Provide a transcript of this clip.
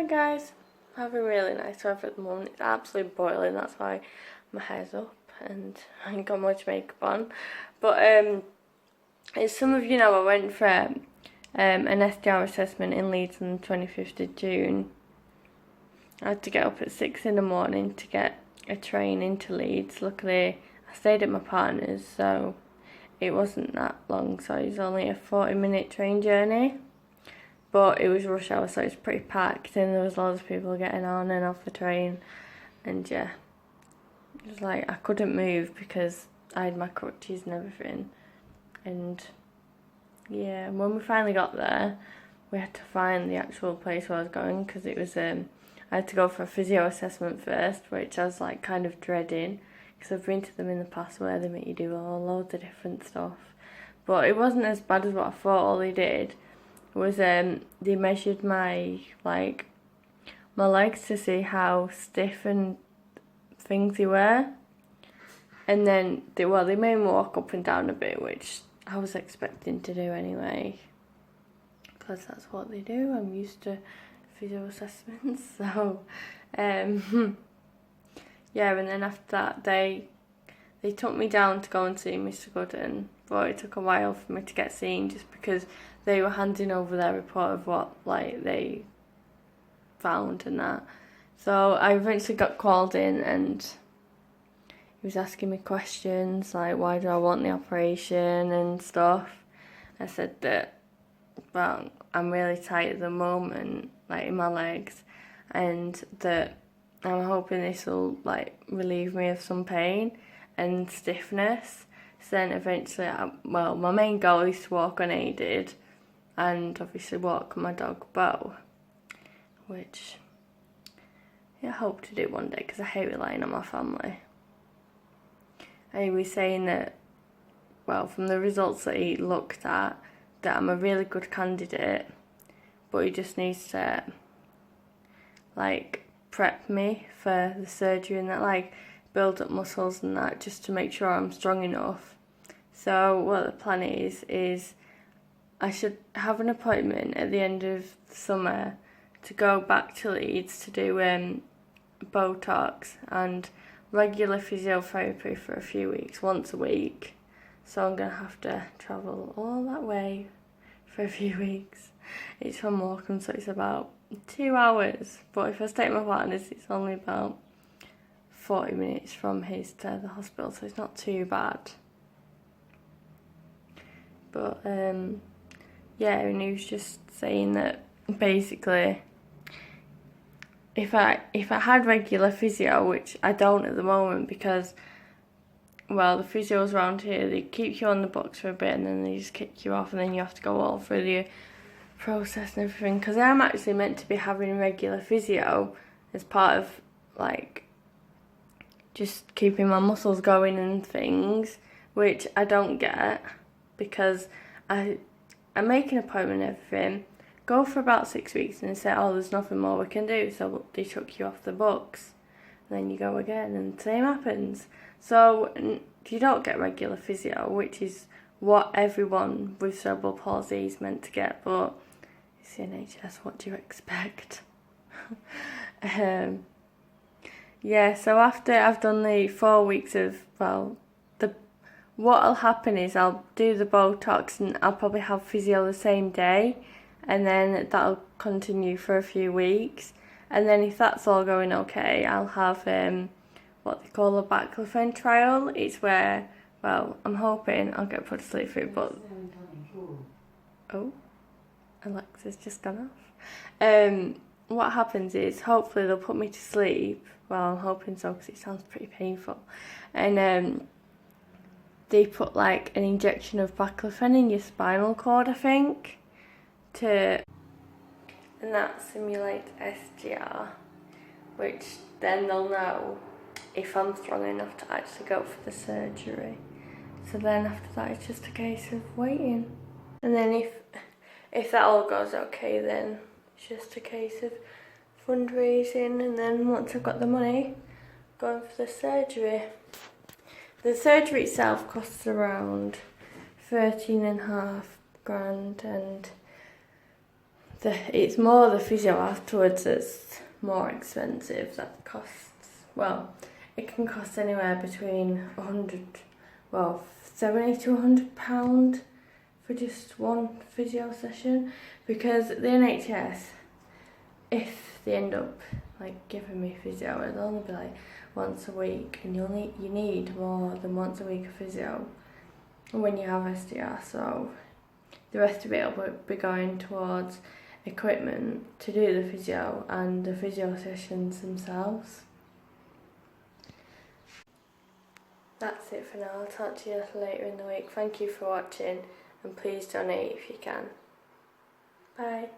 Hi guys, I'm having really nice weather at the moment. It's absolutely boiling, that's why my hair's up and I ain't got much makeup on. But as some of you know, I went for an SDR assessment in Leeds on the 25th of June. I had to get up at 6 in the morning to get a train into Leeds. Luckily I stayed at my partner's, so it wasn't that long, so it was only a 40-minute train journey. But it was rush hour, so it was pretty packed and there was loads of people getting on and off the train. And yeah, it was like I couldn't move because I had my crutches and everything. And yeah, when we finally got there, we had to find the actual place where I was going because it was I had to go for a physio assessment first, which I was like kind of dreading because I've been to them in the past where they make you do loads of different stuff. But it wasn't as bad as what I thought. All they did was they measured my legs to see how stiff and things they were, and then they made me walk up and down a bit, which I was expecting to do anyway because that's what they do. I'm used to physio assessments. So yeah, and then after that they took me down to go and see Mr. Gooden, but it took a while for me to get seen just because they were handing over their report of what they found and that. So I eventually got called in and he was asking me questions like why do I want the operation and stuff. I said that, well, I'm really tight at the moment, like in my legs, and that I'm hoping this will relieve me of some pain and stiffness. So then eventually, my main goal is to walk unaided and obviously walk my dog Bo, which I hope to do one day because I hate relying on my family. And he was saying that, well, from the results that he looked at, that I'm a really good candidate, but he just needs to prep me for the surgery and that, build up muscles and that, just to make sure I'm strong enough. So what the plan is I should have an appointment at the end of the summer to go back to Leeds to do Botox and regular physiotherapy for a few weeks, once a week. So I'm going to have to travel all that way for a few weeks. It's from Morecambe, so it's about 2 hours. But if I stay at my partner's, it's only about 40 minutes from his to the hospital, so it's not too bad. But yeah, and he was just saying that basically if I had regular physio, which I don't at the moment because, well, the physios around here, they keep you on the books for a bit and then they just kick you off and then you have to go all through the process and everything, because I'm actually meant to be having regular physio as part of just keeping my muscles going and things, which I don't get because I make an appointment and everything, go for about 6 weeks and they say, oh, there's nothing more we can do, so they took you off the books. And then you go again and the same happens. So you don't get regular physio, which is what everyone with cerebral palsy is meant to get, but it's the NHS, what do you expect? Yeah, so after I've done the 4 weeks of, what'll happen is I'll do the Botox and I'll probably have physio the same day, and then that'll continue for a few weeks, and then if that's all going okay, I'll have what they call a baclofen trial. It's where, well, I'm hoping I'll get put to sleep for it, but oh, Alexa's just gone off. What happens is hopefully they'll put me to sleep. Well, I'm hoping so because it sounds pretty painful, and they put an injection of baclofen in your spinal cord, I think, and that simulates SDR, which then they'll know if I'm strong enough to actually go for the surgery. So then after that it's just a case of waiting, and then if that all goes okay, then it's just a case of fundraising, and then once I've got the money, going for the surgery. The surgery itself costs around 13.5 grand, and it's more the physio afterwards that's more expensive. That costs, well, it can cost anywhere between £70 to £100 for just one physio session, because the NHS, if they end up like giving me physio, it'll only be like once a week, and you need more than once a week of physio when you have SDR, so the rest of it will be going towards equipment to do the physio and the physio sessions themselves. That's it for now. I'll talk to you later in the week. Thank you for watching, and please donate if you can. Bye.